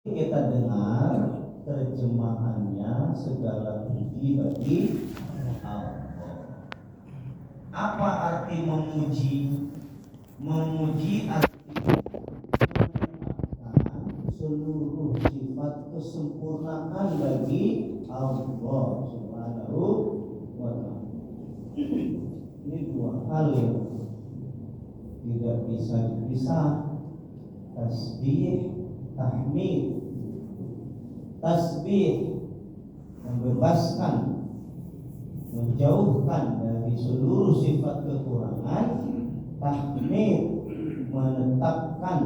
Kita dengar terjemahannya segala puji bagi Allah. Apa arti memuji? Memuji artinya mengucapkan seluruh sifat kesempurnaan bagi Allah Subhanahu wa ta'ala. Ini dua hal yang tidak bisa dipisah. Tasbih, tahmid. Tasbih membebaskan, menjauhkan dari seluruh sifat kekurangan. Tahmid menetapkan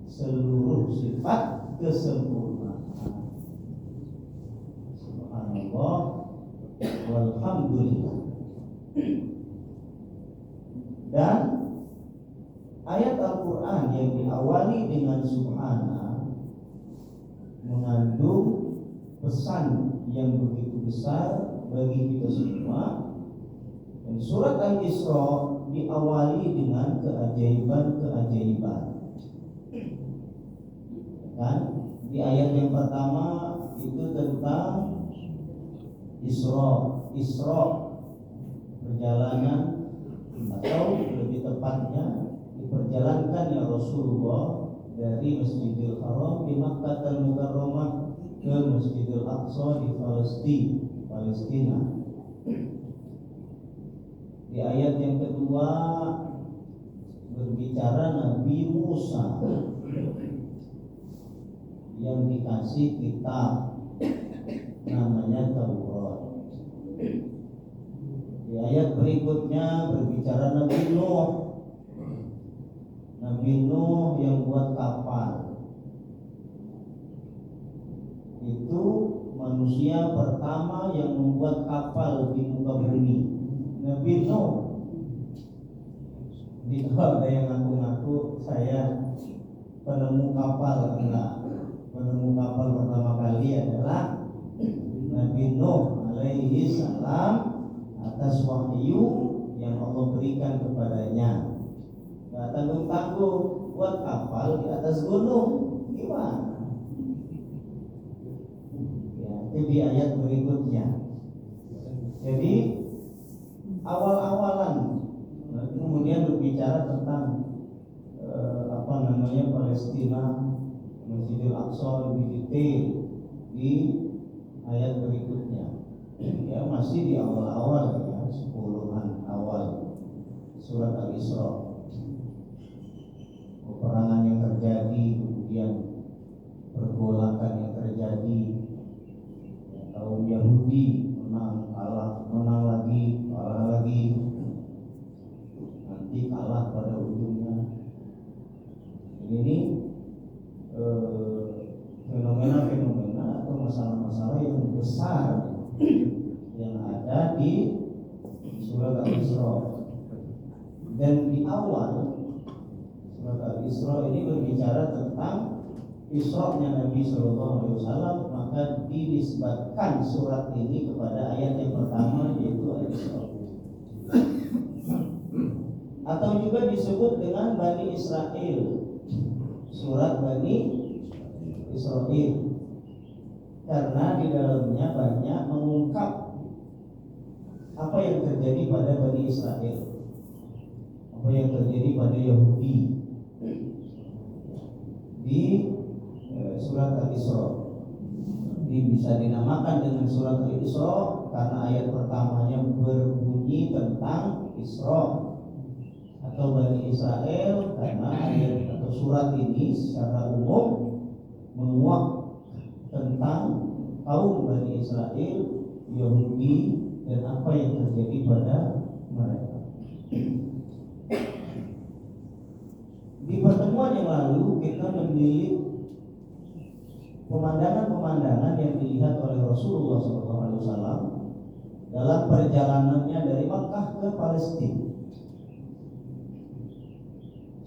seluruh sifat kesempurnaan. Subhanallah walhamdulillah. Dan ayat Al-Quran yang diawali dengan subhana mengandung pesan yang begitu besar bagi kita semua. Dan surat Al-Isra diawali dengan keajaiban-keajaiban. Dan di ayat yang pertama itu tentang Isra, perjalanan, atau lebih tepatnya diperjalankan ya Rasulullah dari Masjidil Haram di Makkah Al-Mukarramah ke Masjidil Aqsa di Palestina. Di ayat yang kedua berbicara Nabi Musa yang dikasih kitab namanya Taurat. Di ayat berikutnya berbicara Nabi Nuh yang buat kapal. Itu manusia pertama yang membuat kapal di muka bumi, Nabi Nuh. Jadi kalau ada yang ngaku-ngaku saya penemu kapal, enggak. Penemu kapal pertama kali adalah Nabi Nuh alaihi salam atas wahyu yang Allah berikan kepadanya. Gak tanggung-tanggung buat kapal di atas gunung, gimana? Ya, itu di ayat berikutnya. Jadi awal-awalan, kemudian berbicara tentang Palestina, Masjidil Aqsa lebih detail di ayat berikutnya. Ya, masih di awal-awal ya, 10-an awal surat Al-Isra. Peperangan yang terjadi, kemudian pergolakan yang terjadi, kaum Yahudi menang, kalah, menang lagi, kalah lagi, nanti kalah pada ujungnya. Ini fenomena-fenomena atau masalah-masalah yang besar yang ada di surat Al-Isra. Dan di awal surat Al-Isra ini berbicara tentang Isra-nya Nabi SAW, maka dinisbatkan surat ini kepada ayat yang pertama, yaitu Al-Isra. Atau juga disebut dengan Bani Israel, surat Bani Israel, karena di dalamnya banyak mengungkap apa yang terjadi pada Bani Israel, apa yang terjadi pada Yahudi di surat Al-Isra. Ini bisa dinamakan dengan surat Al-Isra karena ayat pertamanya berbunyi tentang Isra atau Bani Israel, karena ayat atau surat ini secara umum menguak tentang kaum Bani Israel, Yahudi, dan apa yang terjadi pada mereka. Di pertemuan yang lalu kita memilih pemandangan-pemandangan yang dilihat oleh Rasulullah SAW dalam perjalanannya dari Makkah ke Palestina.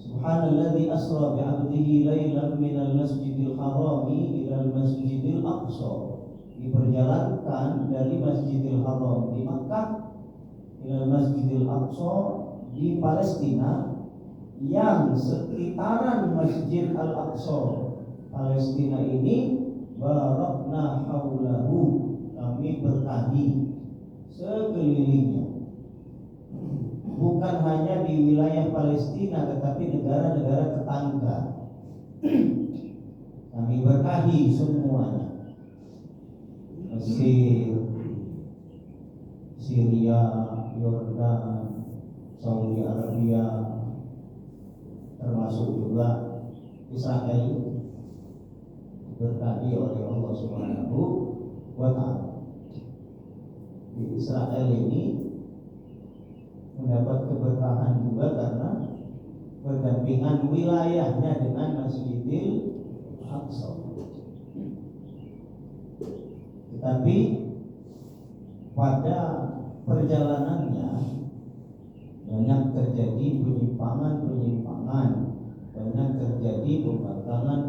Subhanalladzi asra bi'abdihi lailan minal masjidil harami ilal masjidil aqsa. Diperjalankan dari Masjidil Haram di Makkah ilal masjidil aqsa di Palestina, yang sekitaran Masjid Al-Aqsa Palestina ini barakna haulahu, kami berkahi sekelilingnya. Bukan hanya di wilayah Palestina, tetapi negara-negara tetangga kami berkahi semuanya. Mesir, Syria, Yordan, Saudi Arabia, termasuk juga Israel, berkahi oleh Allah Subhanahu wa Ta'ala. Di Israel ini mendapat keberkahan juga karena berdampingan wilayahnya dengan Masjidil Aqsa. Tetapi pada perjalanannya banyak terjadi penyimpangan, banyak terjadi pembangkangan,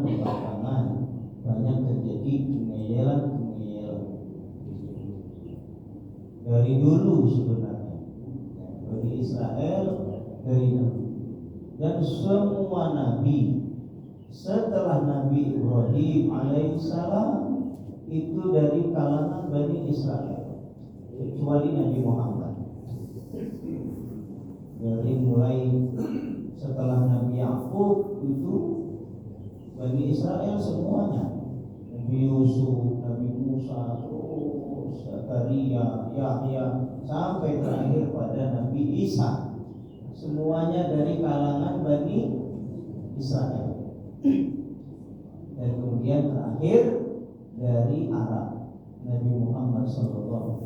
banyak terjadi pengeyelan. Dari dulu sebenarnya bagi Israel dari Nabi, dan semua Nabi setelah Nabi Ibrahim alaihissalam itu dari kalangan Bani Israel, kecuali Nabi Muhammad. Dari mulai setelah Nabi Yakub itu Bani Israel semuanya, Nabi Yusuf, Nabi Musa, terus Zakaria, Yahya, sampai terakhir pada Nabi Isa, semuanya dari kalangan Bani Israel. Dan kemudian terakhir dari Arab, Nabi Muhammad SAW.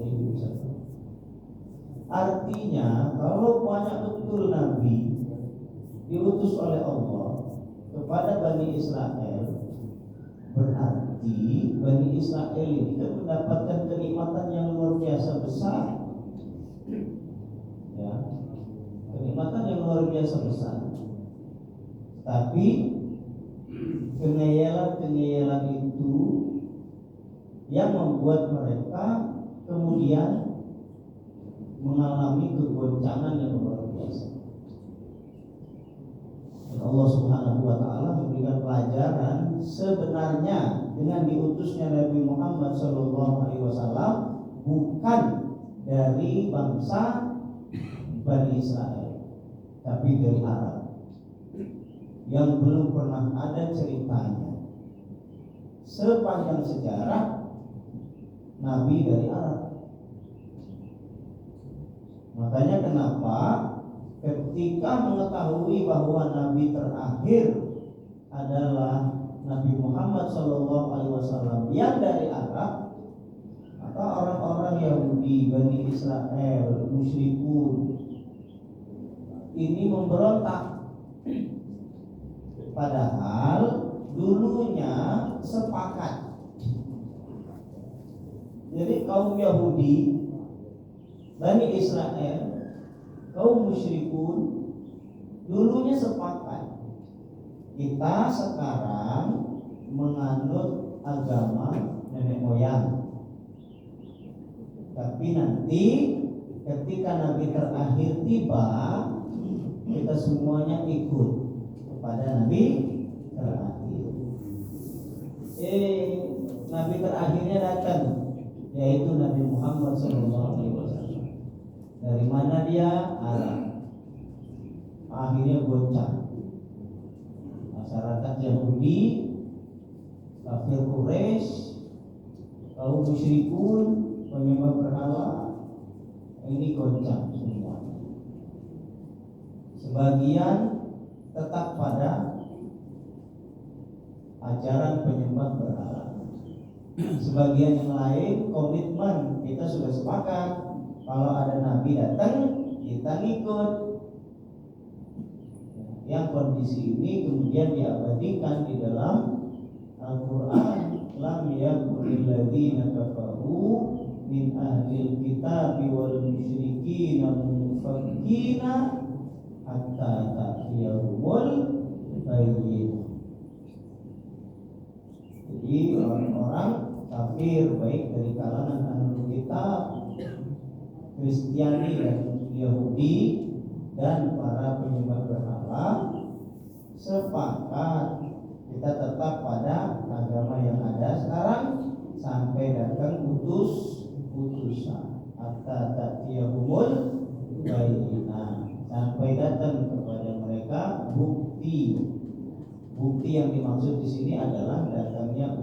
Artinya kalau banyak betul Nabi diutus oleh Allah kepada Bani Israel, berarti Bani Israel ini kan mendapatkan kenikmatan yang luar biasa besar, ya, kenikmatan yang luar biasa besar. Tapi kengeyelan itu yang membuat mereka kemudian mengalami kegoncangan yang luar biasa. Dan Allah Subhanahu wa Ta'ala memberikan pelajaran sebenarnya dengan diutusnya Nabi Muhammad SAW bukan dari bangsa Bani Israel, tapi dari Arab yang belum pernah ada ceritanya sepanjang sejarah Nabi dari Arab. Makanya kenapa ketika mengetahui bahwa Nabi terakhir adalah Nabi Muhammad SAW yang dari Arab, maka orang-orang Yahudi, Bani Israel, musyrikun ini memberontak. Padahal dulunya sepakat. Jadi kaum Yahudi, Bani Israel, kaum musyrikun dulunya sepakat. Kita sekarang menganut agama nenek moyang, tapi nanti ketika Nabi terakhir tiba, kita semuanya ikut kepada Nabi terakhir. Nabi terakhirnya datang, yaitu Nabi Muhammad SAW. Dari mana dia? Arab. Akhirnya goncang. Masyarakat Yahudi, kafir Quraisy, kaum musyrikun, penyembah berhala, ini goncang semua. Sebagian tetap pada ajaran penyembah berhala. Sebagian yang lain komitmen, kita sudah sepakat kalau ada Nabi datang kita ngikut. Yang kondisi ini kemudian diabadikan di dalam Al-Quran. Lam yakunil ladzina kafaru min ahlil kitabi wal musyrikina munfakkina hatta ta'tiyahumul bayyinah. Jadi orang-orang kafir baik dari kalangan ahlul kitab, Kristiani dan Yahudi, dan para penyembah berhala sepakat Kita tetap pada agama yang ada sekarang sampai datang utusan hatta ta'tiyahumul bayyinah, sampai datang kepada mereka bukti. Bukti yang dimaksud di sini adalah datangnya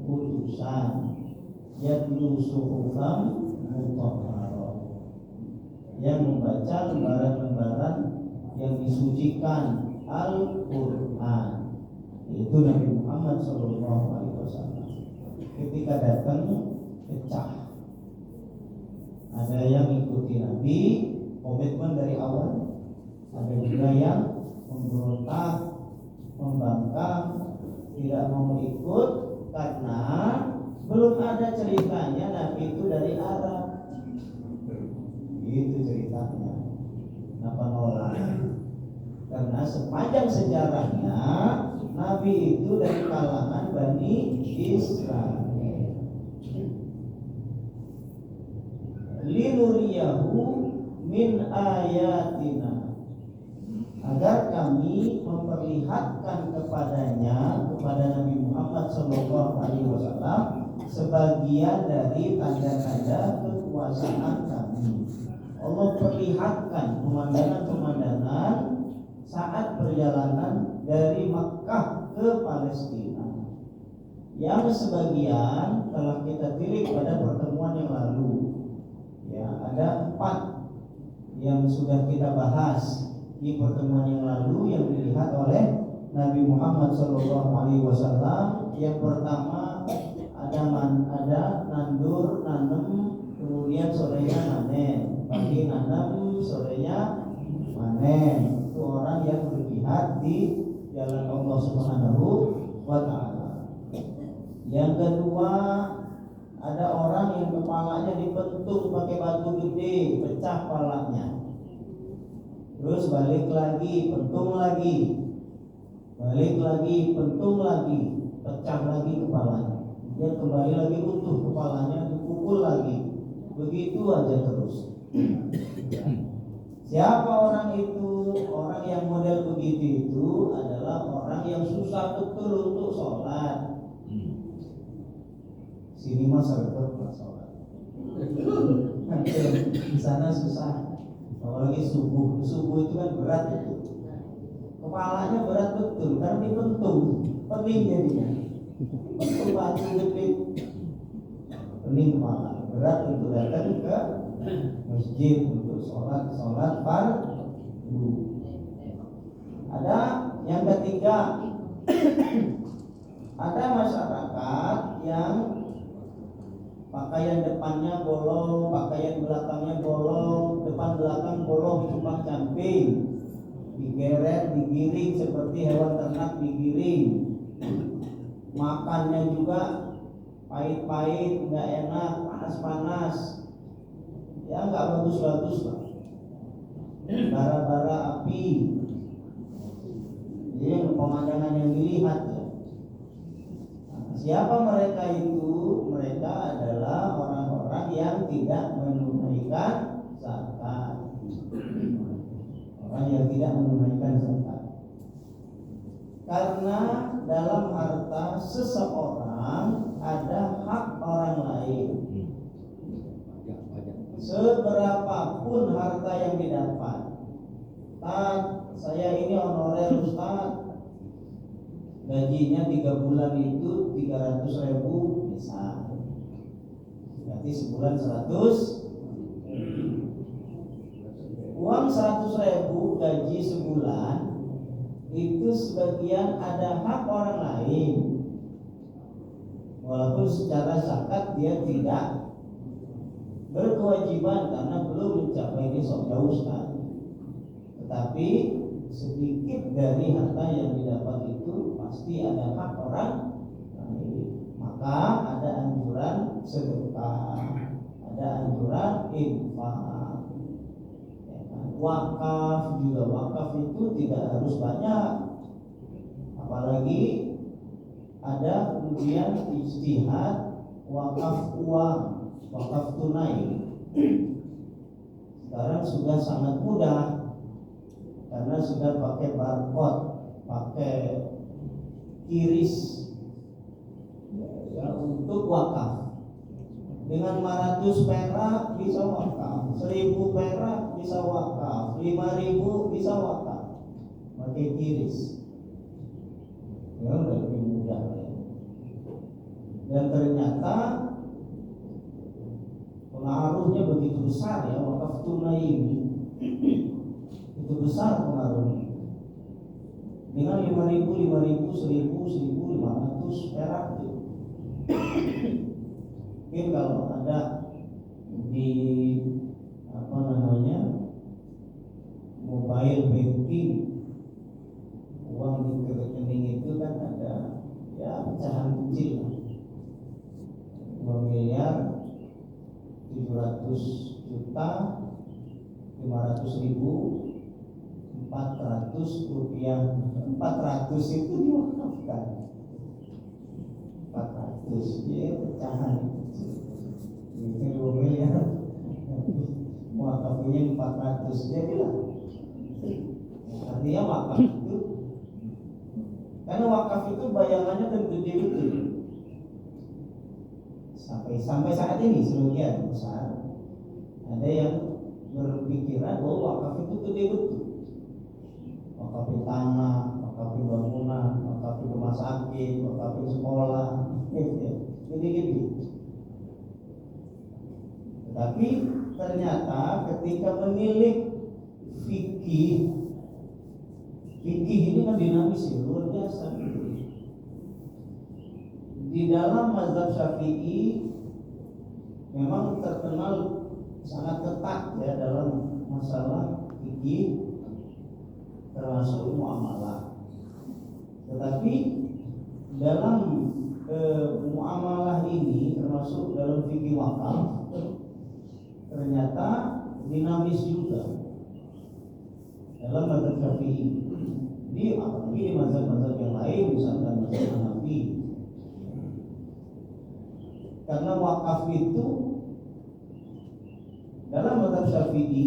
utusan yatlu suhufam mutahharah, yang membaca lembaran-lembaran yang disucikan Al-Quran, yaitu Nabi Muhammad SAW. Ketika datang pecah, ada yang ikuti Nabi, komitmen dari awal, ada juga yang memberontak, membangkang, tidak mau ikut karena belum ada ceritanya Nabi itu dari Arab. Itu ceritanya. Kenapa nolak? Karena sepanjang sejarahnya Nabi itu dari kalangan Bani Israel. Linuriyahu min ayatina, agar kami memperlihatkan kepadanya, kepada Nabi Muhammad SAW, sebagian dari tanda-tanda kekuasaan kami. Allah perlihatkan pemandangan-pemandangan saat perjalanan dari Makkah ke Palestina, yang sebagian telah kita tilik pada pertemuan yang lalu. Ya, ada 4 yang sudah kita bahas di pertemuan yang lalu yang dilihat oleh Nabi Muhammad SAW. Yang pertama ada nandur, nanem, kemudian sorenya panen, pagi nanem, sorenya panen. Itu orang yang berjihad di jalan Allah Subhanahu wa Ta'ala. Yang kedua, ada orang yang kepalanya dipentung pakai batu gede, pecah kepalanya. Terus balik lagi, pentung lagi, balik lagi, pentung lagi, pecah lagi kepalanya. Dia kembali lagi utuh kepalanya, dipukul lagi. Begitu aja terus. Siapa orang itu? Orang yang model begitu itu adalah orang yang susah betul untuk sholat. Sini mah sergap sholat. Di sana susah. Apalagi subuh itu kan berat itu. Kepalanya berat betul karena dipentung, pening jadinya. Pentung batu gede, pening kepala, berat untuk datang ke masjid untuk sholat fardu. Ada yang ketiga, ada masyarakat yang pakaian depannya bolong, pakaian belakangnya bolong, depan belakang bolong, cuma camping, digeret, digiring seperti hewan ternak digiring. Makannya juga pahit-pahit, nggak enak, panas-panas, ya nggak bagus-bagus lah, bara-bara api. Jadi pemandangan yang dilihat ya. Siapa mereka itu? Mereka adalah orang-orang yang tidak menunaikan zakat. Orang yang tidak menunaikan zakat. Karena dalam harta seseorang ada hak orang lain. Seberapapun harta yang didapat. Saya ini honorer Ustaz, gajinya 3 bulan itu 300.000 misal, berarti sebulan 100. Uang 100.000 gaji sebulan itu sebagian ada hak orang lain, walaupun secara zakat dia tidak berkewajiban karena belum mencapai nisab jauh sekali. Tetapi sedikit dari harta yang didapat itu pasti ada hak orang lain. Maka ada anjuran sedekah, ada anjuran infak. Wakaf juga, wakaf itu tidak harus banyak, apalagi ada kemudian ijtihad wakaf uang, wakaf tunai. Sekarang sudah sangat mudah karena sudah pakai barcode, pakai kiris ya, untuk wakaf. Dengan 500 perak bisa wakaf, 1000 perak bisa wakaf, 5000 bisa wakaf. Pakai kiris. Ya udah lebih mudah ya. Dan ternyata pengaruhnya begitu besar ya, wakaf tunai ini. Itu besar pengaruhnya. Dengan 5000, 1000, 1500 perak itu. Mungkin kalau ada di mobile banking, uang di rekening itu kan ada ya pecahan kecil, 2.700.500.000, 400 rupiah, 400 itu diwakafkan. 400 ya pecahan ini 2 miliar, wakafnya 400 jadilah. Artinya wakaf itu, karena wakaf itu bayangannya kan gede betul. Sampai saat ini sebagian besar ada yang berpikiran bahwa wakaf itu gede betul. Wakafin tanah, wakafin bangunan, wakafin rumah sakit, wakafin sekolah, gede-gede. Tetapi ternyata ketika menilik fikih ini kan dinamis ya, luar biasa. Di dalam mazhab Syafi'i memang terkenal sangat ketat ya dalam masalah fikih, termasuk muamalah. Tetapi dalam muamalah ini, termasuk dalam fikih wakaf, ternyata dinamis juga dalam mazhab Syafi'i. Apalagi di mazhab-mazhab yang lain, misalkan mazhab Hanafi. Karena wakaf itu dalam mazhab Syafi'i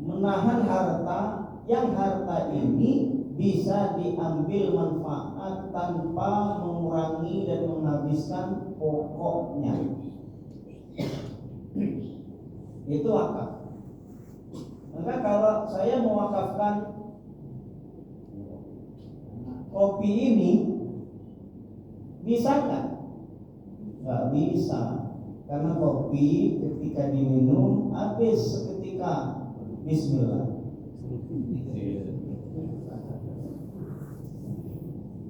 menahan harta yang harta ini bisa diambil manfaat tanpa mengurangi dan menghabiskan pokoknya. Itu wakaf. Maka kalau saya mewakafkan kopi ini, bisa nggak? Nggak bisa, karena kopi ketika diminum habis seketika. Bismillah.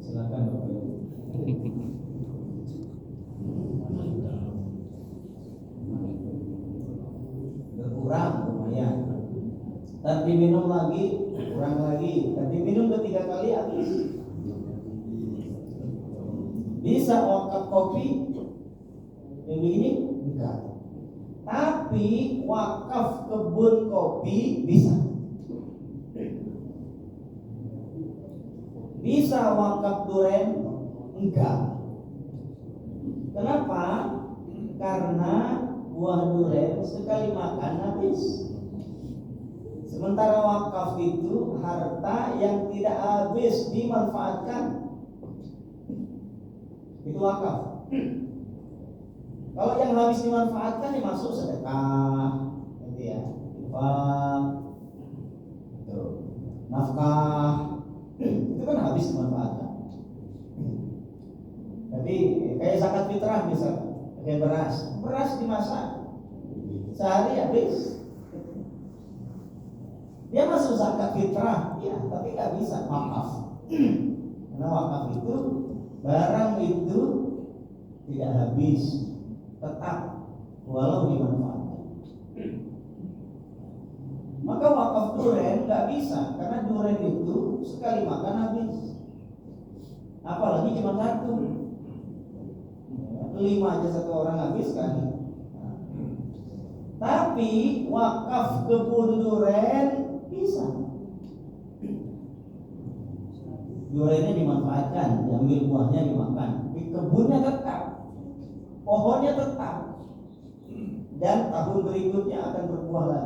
Silakan Bapak Ibu. Berkurang lumayan. Dan diminum lagi, kurang lagi. Dan diminum ketiga kali habis. Bisa wakaf kopi yang begini? Enggak. Tapi wakaf kebun kopi bisa. Bisa wakaf duren? Enggak. Kenapa? Karena buah duren sekali makan habis. Sementara wakaf itu harta yang tidak habis dimanfaatkan. Itu wakaf. Kalau yang habis dimanfaatkan masuk sedekah, gitu ya, infak, nafkah, itu kan habis dimanfaatkan. Jadi kayak zakat fitrah misalnya, kayak beras dimasak sehari habis. Dia masuk zakat fitrah, ya, tapi nggak bisa wakaf. Karena wakaf itu barang itu tidak habis, tetap walau dimanfaatkan. Maka wakaf duren nggak bisa, karena duren itu sekali makan habis. Apalagi cuma satu, 5 aja satu orang habis kan. Tapi wakaf kebun duren bisa. Durennya dimanfaatkan, diambil buahnya dimakan. Di kebunnya tetap, pohonnya tetap, dan tahun berikutnya akan berbuah lagi.